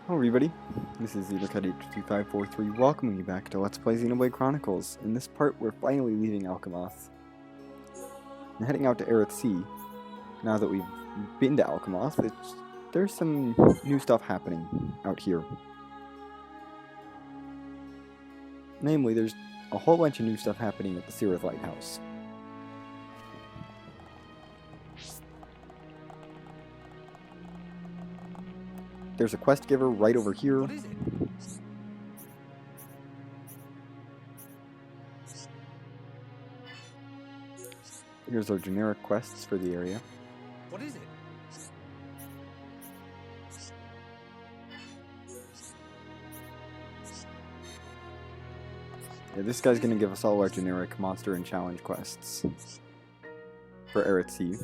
Hello everybody, this is Xenoblade2543 welcoming you back to Let's Play Xenoblade Chronicles. In this part, we're finally leaving Alcamoth and heading out to Eryth Sea. Now that we've been to Alcamoth, there's some new stuff happening out here. Namely, there's a whole bunch of new stuff happening at the Syrath Lighthouse. There's a quest giver right over here. What is it? Here's our generic quests for the area. What is it? Yeah, this guy's gonna give us all our generic monster and challenge quests for Eryth Sea.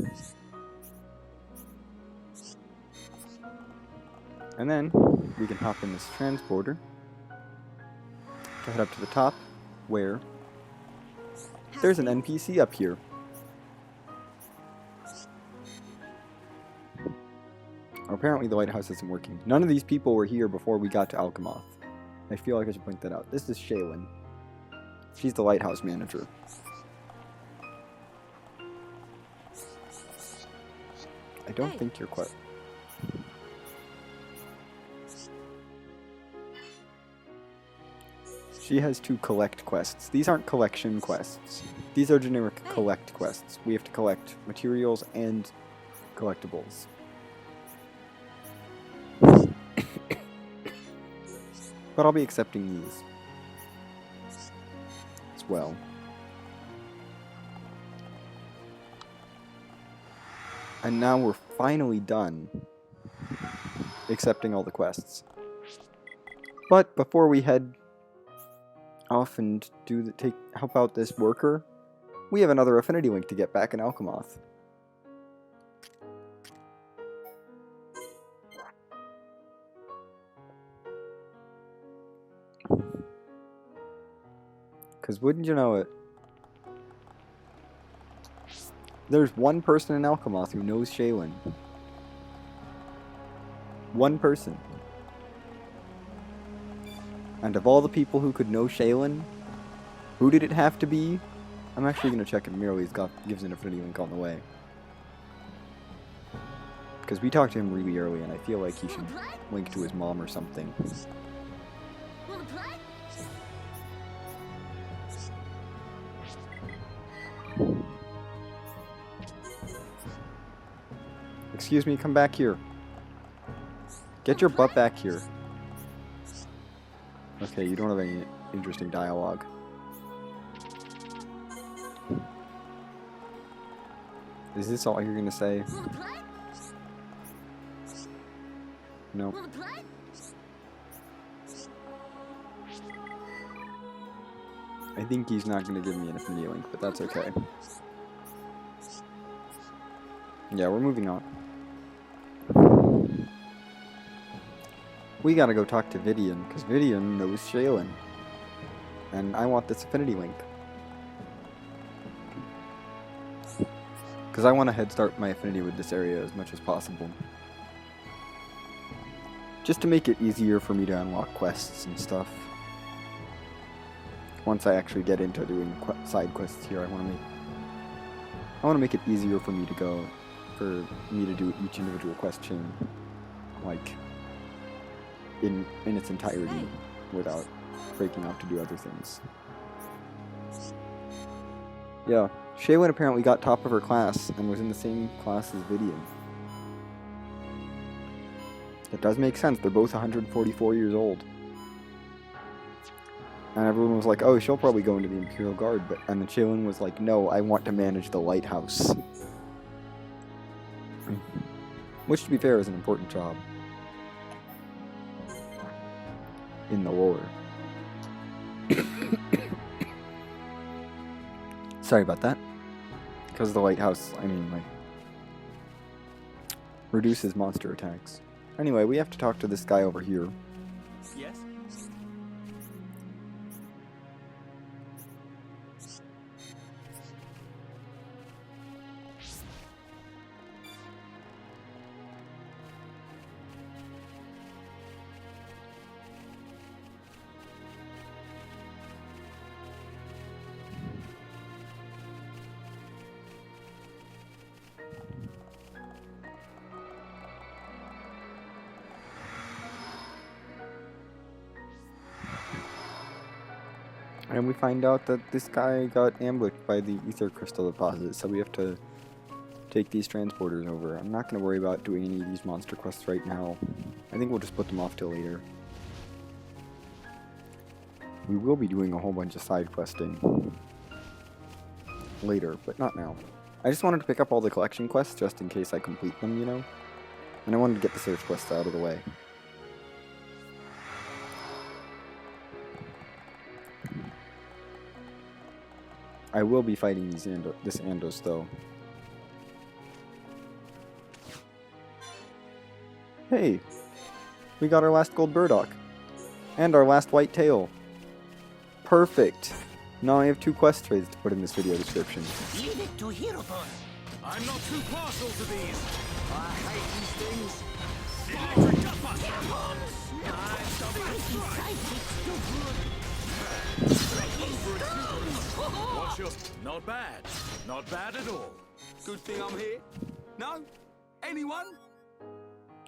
And then we can hop in this transporter to head up to the top, where there's an NPC up here. Apparently the lighthouse isn't working. None of these people were here before we got to Alcamoth. I feel like I should point that out. This is Kaelin. She's the Lighthouse Manager. I don't think you're quite... She has two collect quests. These aren't collection quests. These are generic collect quests. We have to collect materials and collectibles. But I'll be accepting these as well. And now we're finally done accepting all the quests. But before we head off and help out this worker, we have another affinity link to get back in Alcamoth. Because wouldn't you know it, there's one person in Alcamoth who knows Kaelin. One person. And of all the people who could know Kaelin, who did it have to be? I'm actually going to check if Miriall gives an affinity link on the way. Because we talked to him really early, and I feel like he should link to his mom or something. Excuse me, come back here. Get your butt back here. Okay, you don't have any interesting dialogue. Is this all you're gonna say? No. I think he's not gonna give me an affinity link, but that's okay. Yeah, we're moving on. We gotta go talk to Vidian, because Vidian knows Kaelin. And I want this affinity link. Because I want to head start my affinity with this area as much as possible. Just to make it easier for me to unlock quests and stuff. Once I actually get into doing side quests here, I want to make it easier for me to do each individual quest chain, like, in its entirety, without breaking out to do other things. Yeah, Kaelin apparently got top of her class and was in the same class as Vidian. It does make sense, they're both 144 years old. And everyone was like, oh, she'll probably go into the Imperial Guard, and then Kaelin was like, no, I want to manage the lighthouse. Which, to be fair, is an important job in the lore. Sorry about that. Because the lighthouse, reduces monster attacks. Anyway, we have to talk to this guy over here. Yes? And we find out that this guy got ambushed by the ether crystal deposit, so we have to take these transporters over. I'm not going to worry about doing any of these monster quests right now. I think we'll just put them off till later. We will be doing a whole bunch of side questing later, but not now. I just wanted to pick up all the collection quests just in case I complete them, you know? And I wanted to get the search quests out of the way. I will be fighting this Andos, though. Hey! We got our last Gold Burdock. And our last white tail. Perfect! Now I have 2 quest trades to put in this video description. Leave it to Hierophant. I'm not too partial to these. I hate these things. Electric gutbuster. What's your... Not bad. Not bad at all. Good thing I'm here. No? Anyone?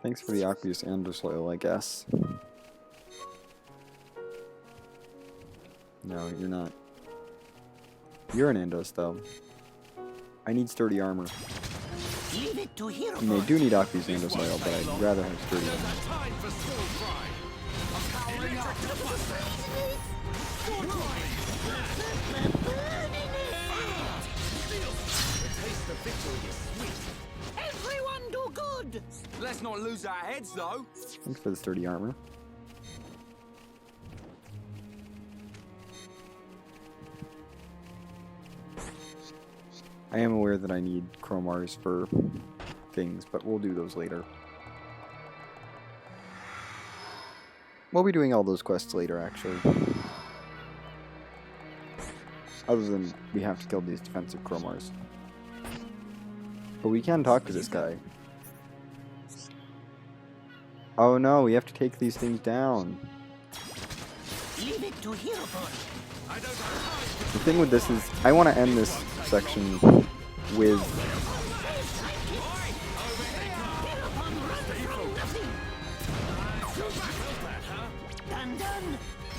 Thanks for the aqueous Andos oil, I guess. No, you're not. You're an Andos, though. I need sturdy armor. Leave it to Hierophant. I mean, I do need aqueous Andos oil, but I'd rather have sturdy armor. Time for soul fry. I'm powering up. The taste of victory is sweet. Everyone do good. Let's not lose our heads, though. Thanks for the sturdy armor. I am aware that I need chromars for things, but we'll do those later. We'll be doing all those quests later, actually. Other than we have to kill these defensive chromars. But we can talk to this guy. Oh no, we have to take these things down. Leave it to Hierophant. The thing with this is, I want to end this section with... Done, done.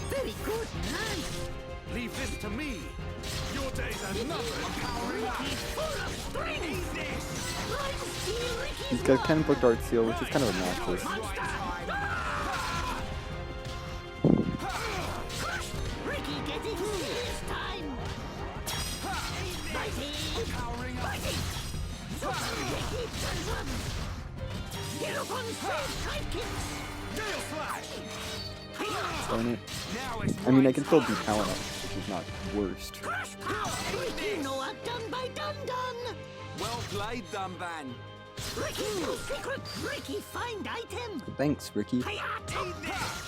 Very good, nice. Leave this to me. Your days are nothing. Powering up. Full of strength. He's got 10 booked art seal, which is kind of obnoxious. Ricky getting serious time. Fighting. Fighting. Super Ricky turns on. Hierophant saves sidekicks. Gale flash. Darn it. I mean, I can still beat Kaelin up, which is not worst. Crush power. Ricky Noah done by done done. Well played, Dumban. Ricky new secret. Ricky find item. Thanks, Ricky. Hiya.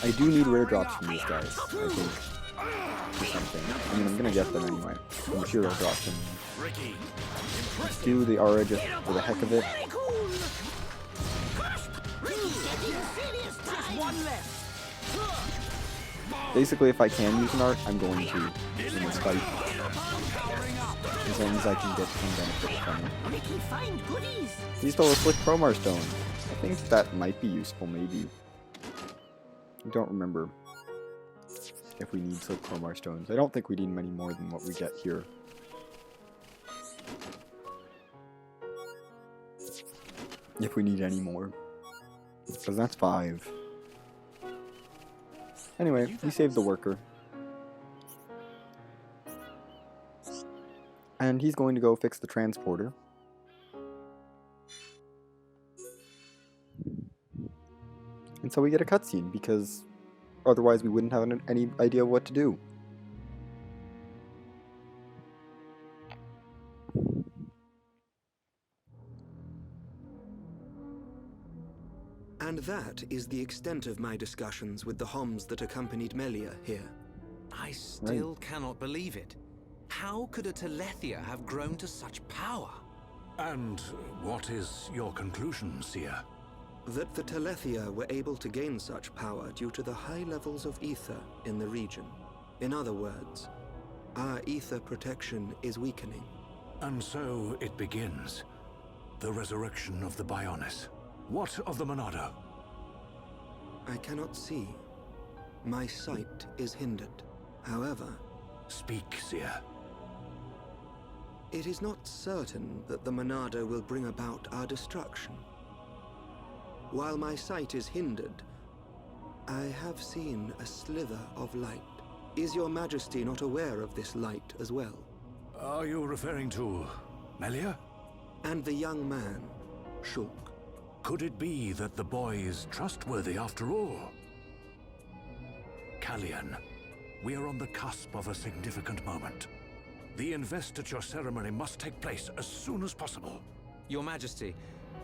I do need rare drops from these guys, I think. For something. I mean, I'm gonna get them anyway. From the hero drops. And Ricky. do the aura just for the heck of it. Very cool. Crush. Ricky getting serious time. One left. Basically, if I can use an art, I'm going to in this fight. As long as I can get some benefit from it. Ricky find goodies. He stole a slick chromar stone. I think that might be useful, maybe. I don't remember if we need slick chromar stones. I don't think we need many more than what we get here. If we need any more. Because that's 5. Anyway, we saved the worker. And he's going to go fix the transporter. And so we get a cutscene, because otherwise we wouldn't have any idea of what to do. And that is the extent of my discussions with the Homs that accompanied Melia here. I still cannot believe it. How could a Telethia have grown to such power? And what is your conclusion, Seer? That the Telethia were able to gain such power due to the high levels of ether in the region. In other words, our ether protection is weakening. And so it begins. The resurrection of the Bionis. What of the Monado? I cannot see. My sight is hindered. However, Speak, Seer. It is not certain that the Monado will bring about our destruction. While my sight is hindered, I have seen a slither of light. Is your Majesty not aware of this light as well? Are you referring to Melia? And the young man, Shulk. Could it be that the boy is trustworthy after all? Kaelin, we are on the cusp of a significant moment. The investiture ceremony must take place as soon as possible. Your Majesty,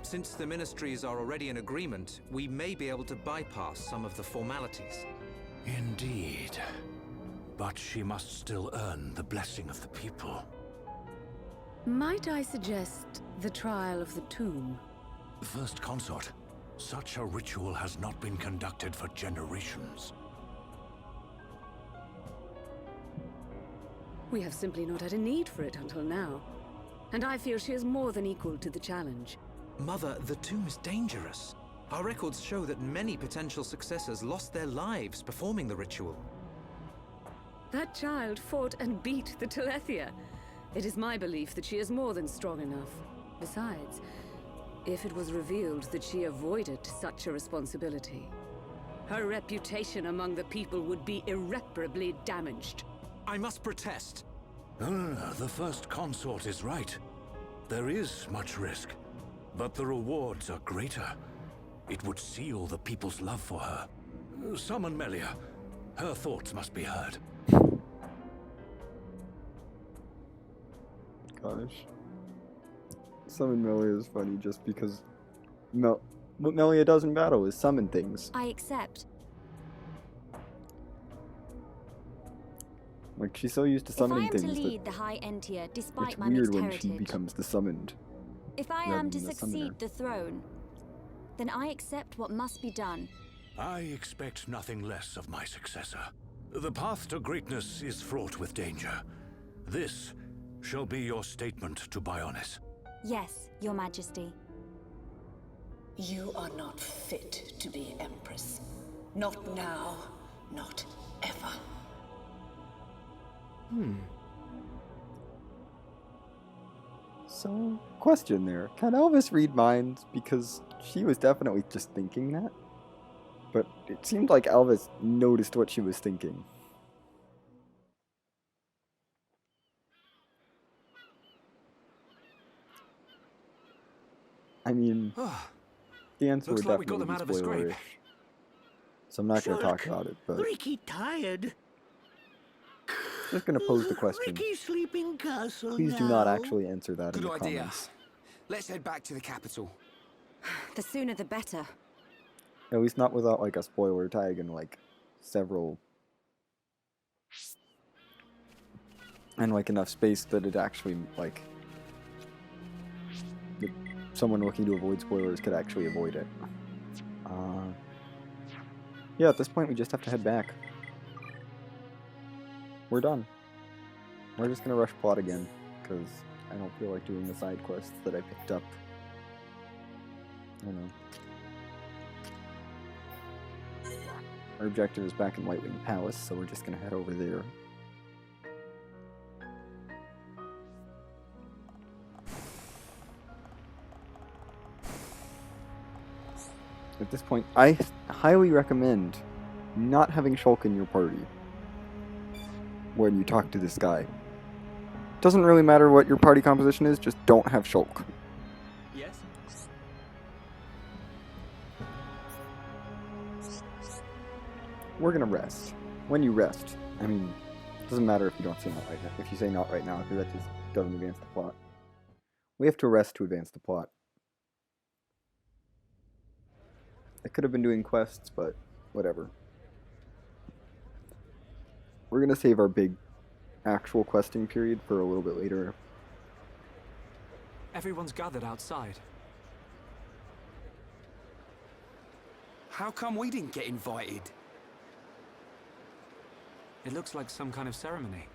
since the ministries are already in agreement, we may be able to bypass some of the formalities. Indeed. But she must still earn the blessing of the people. Might I suggest the trial of the tomb? First Consort, such a ritual has not been conducted for generations. We have simply not had a need for it until now. And I feel she is more than equal to the challenge. Mother, the tomb is dangerous. Our records show that many potential successors lost their lives performing the ritual. That child fought and beat the Telethia. It is my belief that she is more than strong enough. Besides, if it was revealed that she avoided such a responsibility, her reputation among the people would be irreparably damaged. I must protest. No, the First Consort is right. There is much risk, but the rewards are greater. It would seal the people's love for her. Summon Melia. Her thoughts must be heard. Gosh. Summon Melia is funny just because what Melia does in battle is summon things. I accept. Like, she's so used to summoning if I am things to lead that the High Entia despite it's my weird mixed when heritage, she becomes the summoned. if I rather am to than the summoner. succeed the throne, then I accept what must be done. I expect nothing less of my successor. The path to greatness is fraught with danger. This shall be your statement to Bionis. Yes, Your Majesty. You are not fit to be Empress. Not now, not ever. So, question there. Can Elvis read minds? Because she was definitely just thinking that. But it seemed like Elvis noticed what she was thinking. I mean, the answer would Looks like we got definitely them out of be a scrape. spoilerish. So I'm not going to talk about it, but Ricky tired. just going to pose the question. Ricky sleeping castle Please do not actually answer that in Good the idea. comments. Let's head back to the capital. The sooner the better. At least not without like a spoiler tag and like several and like enough space that it actually like that someone looking to avoid spoilers could actually avoid it. Yeah, at this point we just have to head back. We're done. We're just gonna rush plot again because I don't feel like doing the side quests that I picked up. I don't know. Our objective is back in Whitewing Palace, so we're just gonna head over there. At this point, I highly recommend not having Shulk in your party when you talk to this guy. Doesn't really matter what your party composition is, just don't have Shulk. Yes? We're gonna rest. When you rest, I mean, it doesn't matter if you don't say not right now. If you say not right now, because that just doesn't advance the plot. We have to rest to advance the plot. I could have been doing quests, but whatever. We're gonna save our big actual questing period for a little bit later. Everyone's gathered outside. How come we didn't get invited? It looks like some kind of ceremony.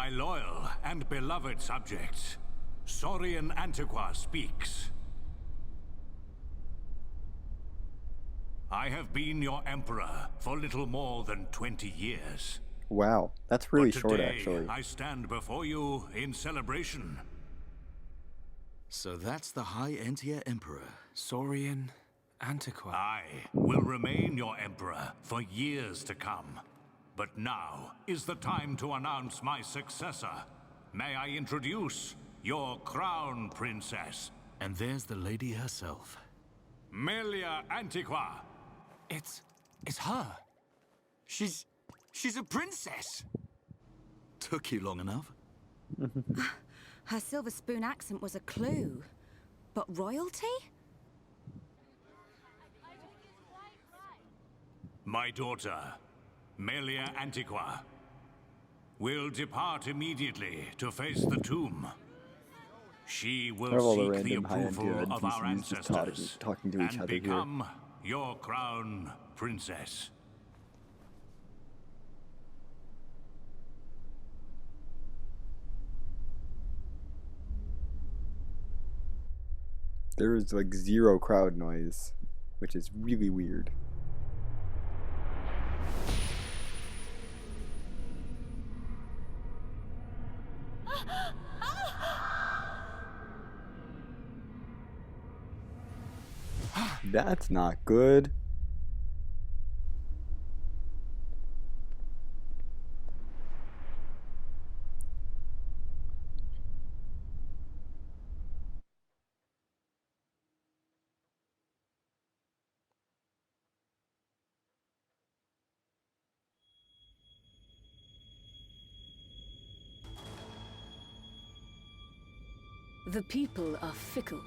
My loyal and beloved subjects, Saurian Antiqua speaks. I have been your emperor for little more than 20 years. Wow, that's really But short, today, actually. I stand before you in celebration. So that's the High Entia Emperor, Saurian Antiqua. I will remain your emperor for years to come. But now is the time to announce my successor. May I introduce your crown princess, And there's the lady herself. Melia Antiqua. It's her. She's a princess. Took you long enough. Her silver spoon accent was a clue. But royalty? My daughter, Melia Antiqua, will depart immediately to face the tomb. She will All the seek the random approval high-end of our NPCs just ancestors talking to each and other here. become your crown princess. There is like zero crowd noise, which is really weird. That's not good. The people are fickle.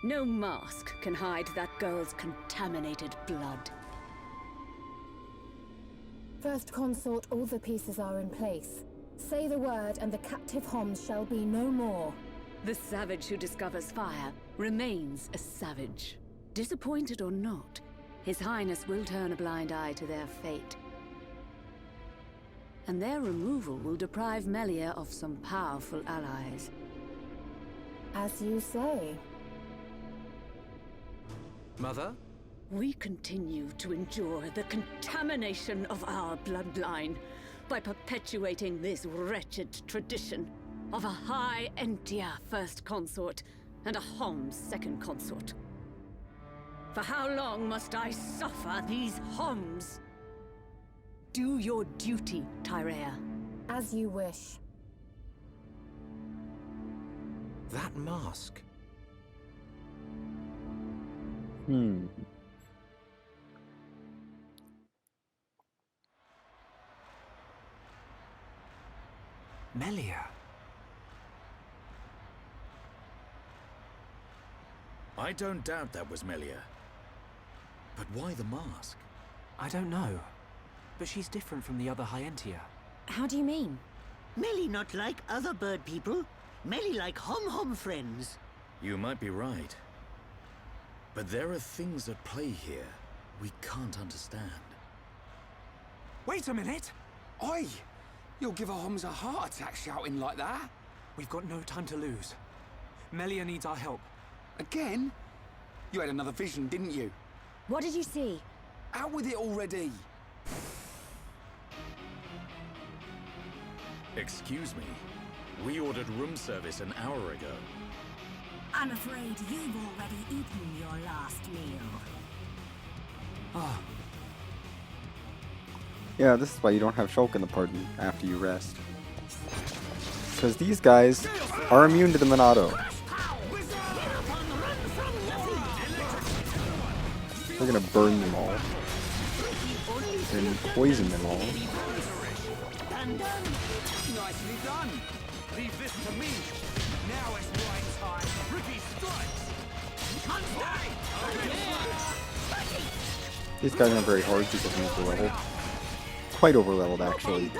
No mask can hide that girl's contaminated blood. First Consort, all the pieces are in place. Say the word and the captive Homs shall be no more. The savage who discovers fire remains a savage. Disappointed or not, His Highness will turn a blind eye to their fate. And their removal will deprive Melia of some powerful allies. As you say. Mother? We continue to endure the contamination of our bloodline by perpetuating this wretched tradition of a High Entia first consort and a Homs second consort. For how long must I suffer these Homs? Do your duty, Tyrea. As you wish. That mask. Melia. I don't doubt that was Melia. But why the mask? I don't know. But she's different from the other Hyentia. How do you mean? Melly not like other bird people. Melly like hom-hom friends. You might be right. But there are things at play here we can't understand. Wait a minute! Oi! You'll give a Homs a heart attack shouting like that. We've got no time to lose. Melia needs our help. Again? You had another vision, didn't you? What did you see? Out with it already! Excuse me. We ordered room service an hour ago. I'm afraid you've already eaten your last meal. Ah. Yeah, this is why you don't have Shulk in the party after you rest. Because these guys are immune to the Monado. We're gonna burn them all. And poison them all. Nicely done! Leave this to me! Now it's right time! Ricky strikes! These guys aren't very hard to get them over level. Quite over leveled, actually.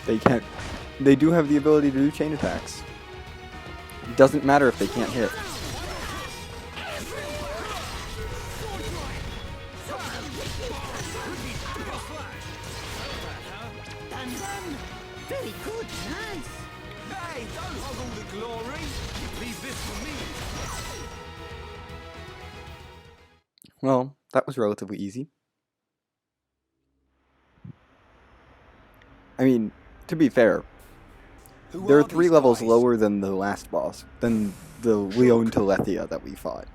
They can't. They do have the ability to do chain attacks. It doesn't matter if they can't hit. done! Very good, nice. Hey, don't hog all the glory. Leave this for me. Well, that was relatively easy. I mean, to be fair, they're 3 levels lower than the last boss, than the Leon Telethia that we fought.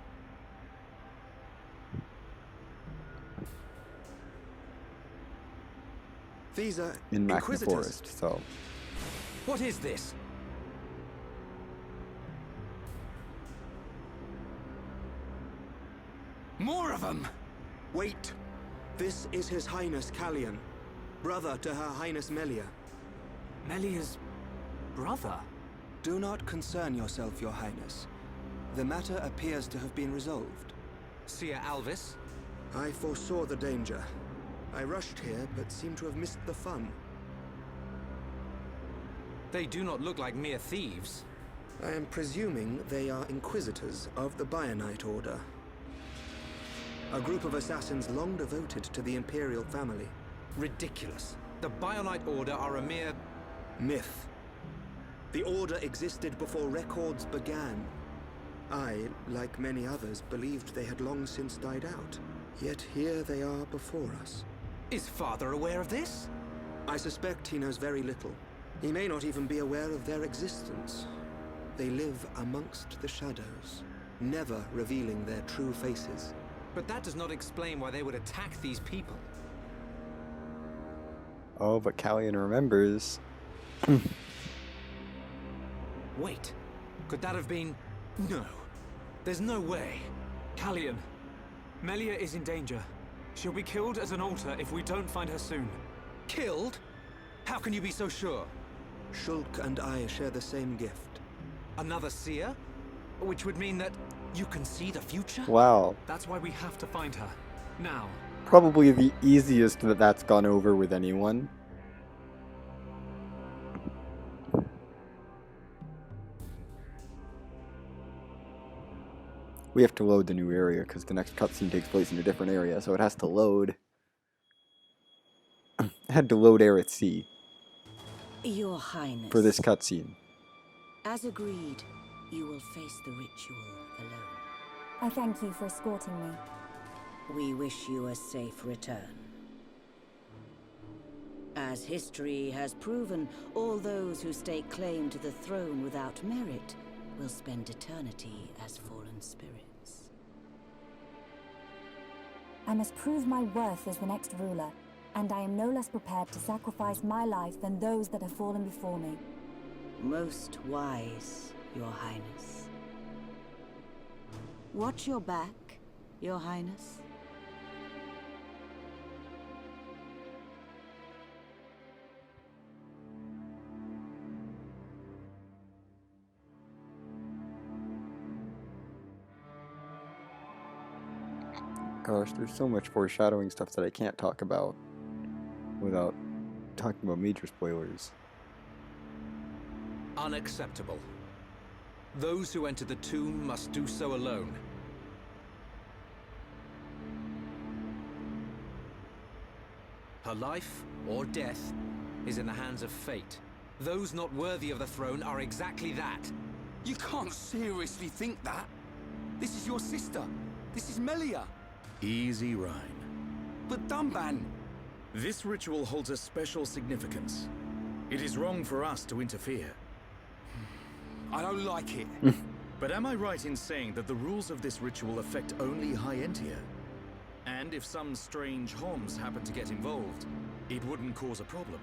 These are in Magna Inquisitors. Forest, so... What is this? More of them! Wait. This is His Highness Kaelin, brother to Her Highness Melia. Melia's brother? Do not concern yourself, Your Highness. The matter appears to have been resolved. Seer Alvis? I foresaw the danger. I rushed here, but seem to have missed the fun. They do not look like mere thieves. I am presuming they are Inquisitors of the Bionite Order. A group of assassins long devoted to the Imperial family. Ridiculous. The Bionite Order are a mere... myth. The Order existed before records began. I, like many others, believed they had long since died out. Yet here they are before us. Is Father aware of this? I suspect he knows very little. He may not even be aware of their existence. They live amongst the shadows, never revealing their true faces. But that does not explain why they would attack these people. Oh, but Kaelin remembers. Wait, could that have been... No. There's no way. Kaelin, Melia is in danger. She'll be killed at an altar if we don't find her soon. Killed? How can you be so sure? Shulk and I share the same gift. Another seer? Which would mean that you can see the future? Wow. That's why we have to find her. Now. Probably the easiest that's gone over with anyone. We have to load the new area because the next cutscene takes place in a different area, so it has to load. I had to load Eryth Sea Your Highness. for this cutscene. As agreed, you will face the ritual alone. I thank you for escorting me. We wish you a safe return. As history has proven, all those who stake claim to the throne without merit will spend eternity as fallen spirits. I must prove my worth as the next ruler, and I am no less prepared to sacrifice my life than those that have fallen before me. Most wise, Your Highness. Watch your back, Your Highness. Gosh, there's so much foreshadowing stuff that I can't talk about without talking about major spoilers. Unacceptable. Those who enter the tomb must do so alone. Her life, or death, is in the hands of fate. Those not worthy of the throne are exactly that. You can't seriously think that. This is your sister. This is Melia. Easy, Rhine. But Dunban... This ritual holds a special significance. It is wrong for us to interfere. I don't like it. But am I right in saying that the rules of this ritual affect only High Entia? And if some strange Homs happen to get involved, it wouldn't cause a problem?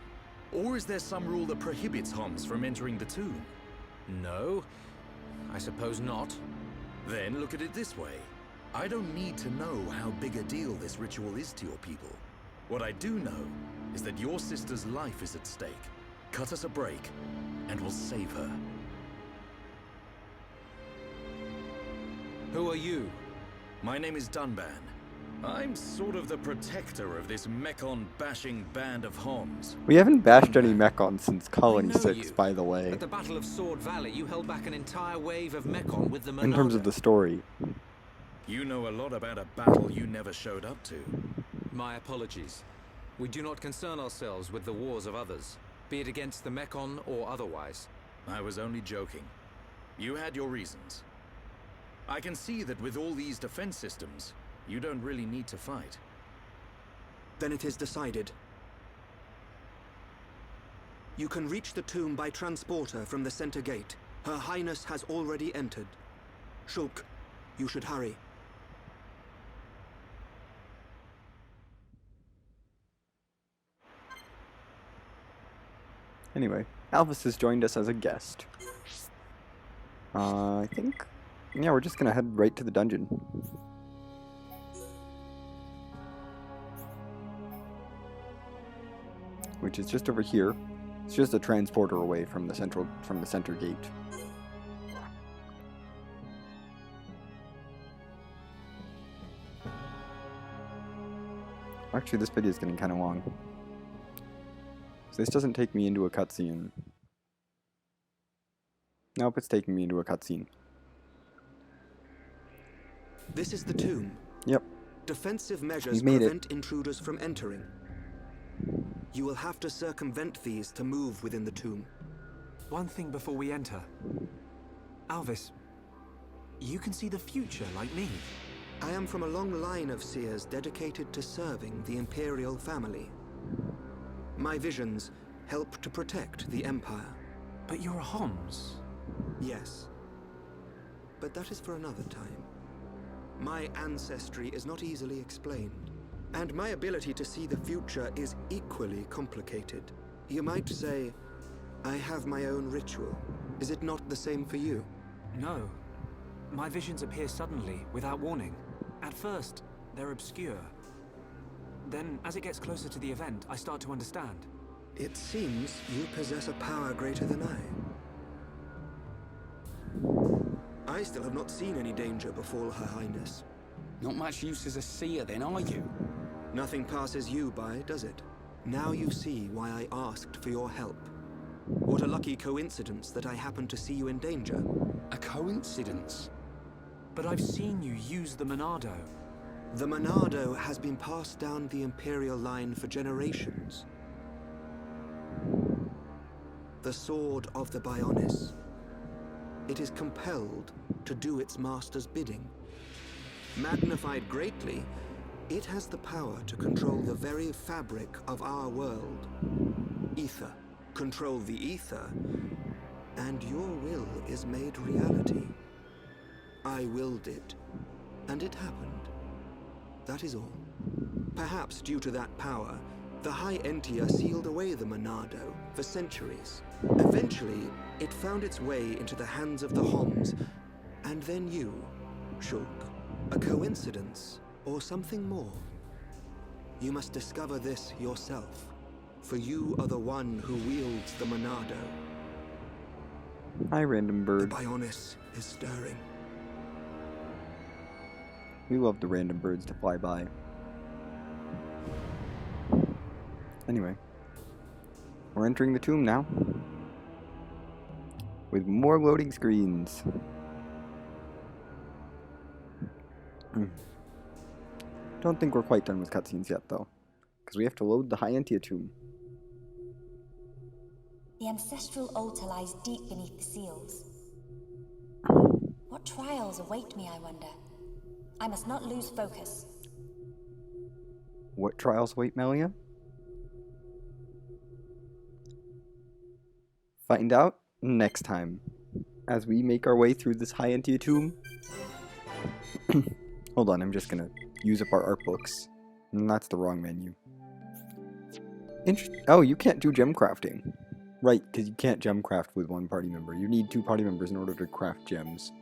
Or is there some rule that prohibits Homs from entering the tomb? No, I suppose not. Then look at it this way. I don't need to know how big a deal this ritual is to your people. What I do know is that your sister's life is at stake. Cut us a break, and we'll save her. Who are you? My name is Dunban. I'm sort of the protector of this Mechon-bashing band of Homs. We haven't bashed any Mechon since Colony 6, by the way. At the Battle of Sword Valley, you held back an entire wave of Mechon with the Monada. In terms of the story. You know a lot about a battle you never showed up to. My apologies. We do not concern ourselves with the wars of others, be it against the Mekon or otherwise. I was only joking. You had your reasons. I can see that with all these defense systems, you don't really need to fight. Then it is decided. You can reach the tomb by transporter from the center gate. Her Highness has already entered. Shulk, you should hurry. Anyway, Alvis has joined us as a guest. I think... yeah, we're just gonna head right to the dungeon. Which is just over here. It's just a transporter away from the center gate. Actually, this video is getting kind of long. So this doesn't take me into a cutscene. Nope, it's taking me into a cutscene. This is the tomb. Yep. Defensive measures made prevent intruders from entering. You will have to circumvent these to move within the tomb. One thing before we enter. Alvis, you can see the future like me. I am from a long line of seers dedicated to serving the Imperial family. My visions help to protect the Empire. But you're a Homs. Yes. But that is for another time. My ancestry is not easily explained. And my ability to see the future is equally complicated. You might say, I have my own ritual. Is it not the same for you? No. My visions appear suddenly, without warning. At first, they're obscure. Then, as it gets closer to the event, I start to understand. It seems you possess a power greater than I still have not seen any danger befall Her Highness. Not much use as a seer then, are you? Nothing passes you by, does it? Now you see why I asked for your help. What a lucky coincidence that I happened to see you in danger. A coincidence? But I've seen you use the Monado. The Monado has been passed down the Imperial line for generations. The sword of the Bionis. It is compelled to do its master's bidding. Magnified greatly, it has the power to control the very fabric of our world. Ether. Control the ether, and your will is made reality. I willed it, and it happened. That is all. Perhaps due to that power, the High Entia sealed away the Monado for centuries. Eventually, it found its way into the hands of the Homs, and then you, Shulk. A coincidence, or something more? You must discover this yourself, for you are the one who wields the Monado. Hi, random bird. The Bionis is stirring. We love the random birds to fly by. Anyway, we're entering the tomb now. With more loading screens. Don't think we're quite done with cutscenes yet, though. Because we have to load the High Entia tomb. The ancestral altar lies deep beneath the seals. What trials await me, I wonder? I must not lose focus. What trials await Melia? Find out next time, as we make our way through this High Entia tomb. Hold on, I'm just gonna use up our art books. And that's the wrong menu. Oh, you can't do gem crafting. Right, because you can't gem craft with one party member. You need 2 party members in order to craft gems.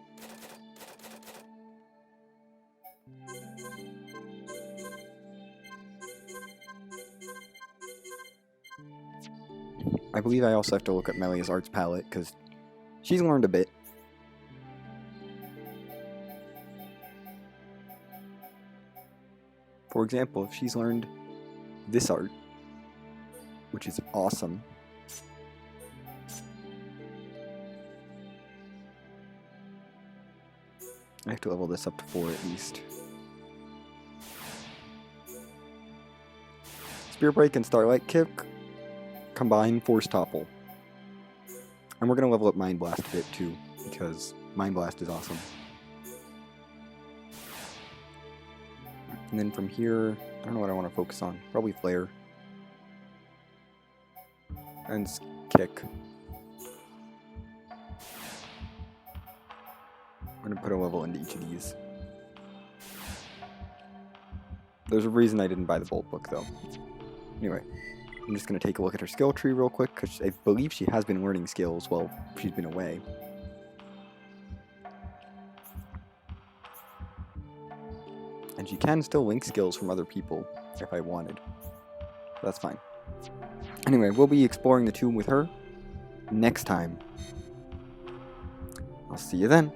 I believe I also have to look at Melia's arts palette, because she's learned a bit. For example, if she's learned this art, which is awesome. I have to level this up to 4 at least. Spear Break and Starlight Kick combine Force Topple. And we're going to level up Mind Blast a bit too, because Mind Blast is awesome. And then from here, I don't know what I want to focus on. Probably Flare. And Kick. I'm going to put a level into each of these. There's a reason I didn't buy the Bolt Book though. Anyway, I'm just going to take a look at her skill tree real quick, because I believe she has been learning skills while she's been away. And she can still link skills from other people if I wanted. That's fine. Anyway, we'll be exploring the tomb with her next time. I'll see you then.